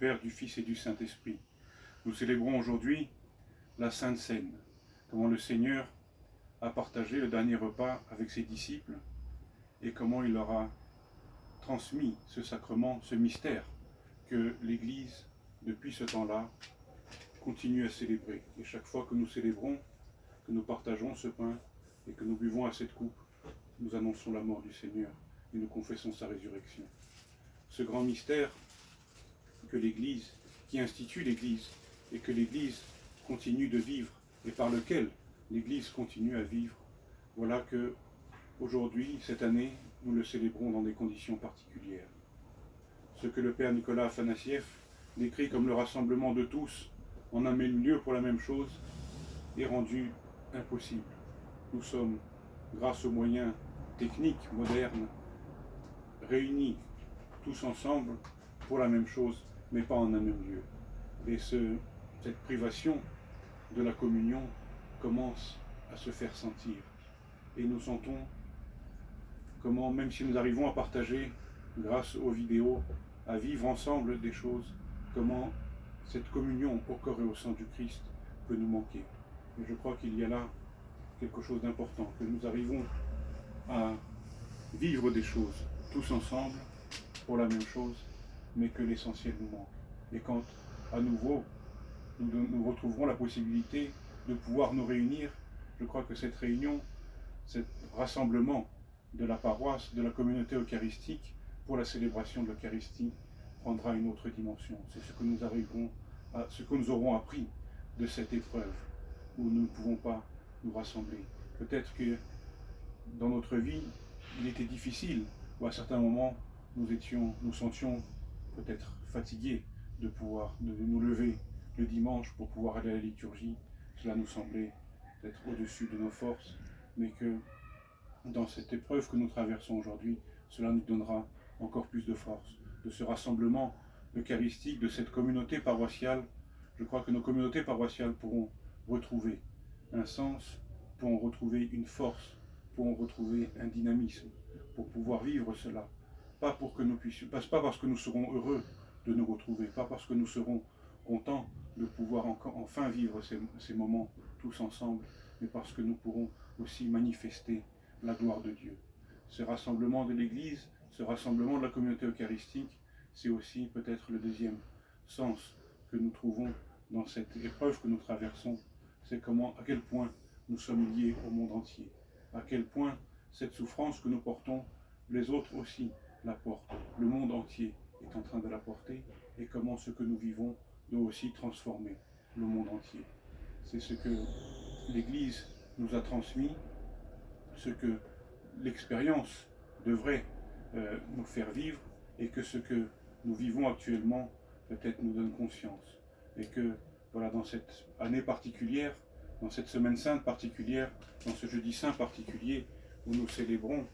Père, du Fils et du Saint-Esprit. Nous célébrons aujourd'hui la Sainte Seine, comment le Seigneur a partagé le dernier repas avec ses disciples et comment il leur a transmis ce sacrement, ce mystère que l'Église, depuis ce temps-là, continue à célébrer. Et chaque fois que nous célébrons, que nous partageons ce pain et que nous buvons à cette coupe, nous annonçons la mort du Seigneur et nous confessons sa résurrection. Ce grand mystère que l'Église, qui institue l'Église et que l'Église continue de vivre et par lequel l'Église continue à vivre, voilà que aujourd'hui, cette année, nous le célébrons dans des conditions particulières. Ce que le Père Nicolas Afanassiev décrit comme le rassemblement de tous en un même lieu pour la même chose est rendu impossible. Nous sommes, grâce aux moyens techniques modernes, réunis tous ensemble pour la même chose, mais pas en un même lieu. Et cette privation de la communion commence à se faire sentir. Et nous sentons comment, même si nous arrivons à partager, grâce aux vidéos, à vivre ensemble des choses, comment cette communion au corps et au sang du Christ peut nous manquer. Et je crois qu'il y a là quelque chose d'important, que nous arrivons à vivre des choses tous ensemble pour la même chose, mais que l'essentiel nous manque. Et quand, à nouveau, nous retrouverons la possibilité de pouvoir nous réunir, je crois que cette réunion, ce rassemblement de la paroisse, de la communauté eucharistique, pour la célébration de l'Eucharistie, prendra une autre dimension. C'est ce que nous arriverons à, ce que nous aurons appris de cette épreuve, où nous ne pouvons pas nous rassembler. Peut-être que dans notre vie, il était difficile, ou à certains moments, nous sentions peut-être fatigués de nous lever le dimanche pour pouvoir aller à la liturgie. Cela nous semblait être au-dessus de nos forces, mais que dans cette épreuve que nous traversons aujourd'hui, cela nous donnera encore plus de force. De ce rassemblement eucharistique, de cette communauté paroissiale, je crois que nos communautés paroissiales pourront retrouver un sens, pourront retrouver une force, pourront retrouver un dynamisme, pour pouvoir vivre cela. Pas parce que nous serons heureux de nous retrouver, pas parce que nous serons contents de pouvoir enfin vivre ces moments tous ensemble, mais parce que nous pourrons aussi manifester la gloire de Dieu. Ce rassemblement de l'Église, ce rassemblement de la communauté eucharistique, c'est aussi peut-être le deuxième sens que nous trouvons dans cette épreuve que nous traversons. C'est à quel point nous sommes liés au monde entier, à quel point cette souffrance que nous portons, les autres aussi la portent, le monde entier est en train de la porter, et comment ce que nous vivons doit aussi transformer le monde entier. C'est ce que l'Église nous a transmis, ce que l'expérience devrait nous faire vivre, et que ce que nous vivons actuellement peut-être nous donne conscience. Et que voilà, dans cette année particulière, dans cette semaine sainte particulière, dans ce jeudi saint particulier, où nous célébrons,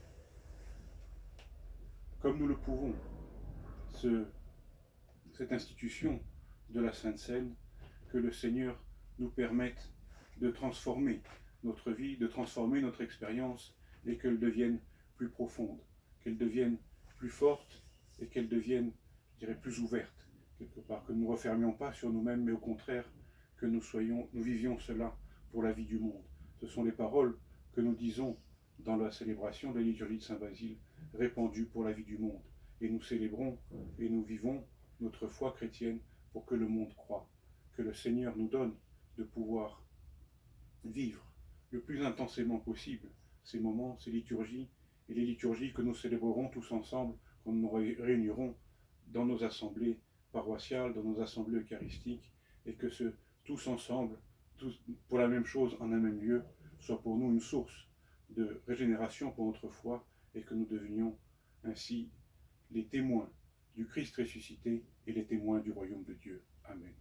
comme nous le pouvons, cette institution de la Sainte Seine, que le Seigneur nous permette de transformer notre vie, de transformer notre expérience, et qu'elle devienne plus profonde, qu'elle devienne plus forte, et qu'elle devienne, je dirais, plus ouverte, quelque part, que nous ne refermions pas sur nous-mêmes, mais au contraire, que nous vivions cela pour la vie du monde. Ce sont les paroles que nous disons dans la célébration de la liturgie de Saint-Basile, répandues pour la vie du monde. Et nous célébrons et nous vivons notre foi chrétienne pour que le monde croie, que le Seigneur nous donne de pouvoir vivre le plus intensément possible ces moments, ces liturgies, et les liturgies que nous célébrerons tous ensemble, quand nous nous réunirons dans nos assemblées paroissiales, dans nos assemblées eucharistiques, et que tous ensemble, tous pour la même chose, en un même lieu, soit pour nous une source de régénération pour notre foi, et que nous devenions ainsi les témoins du Christ ressuscité et les témoins du royaume de Dieu. Amen.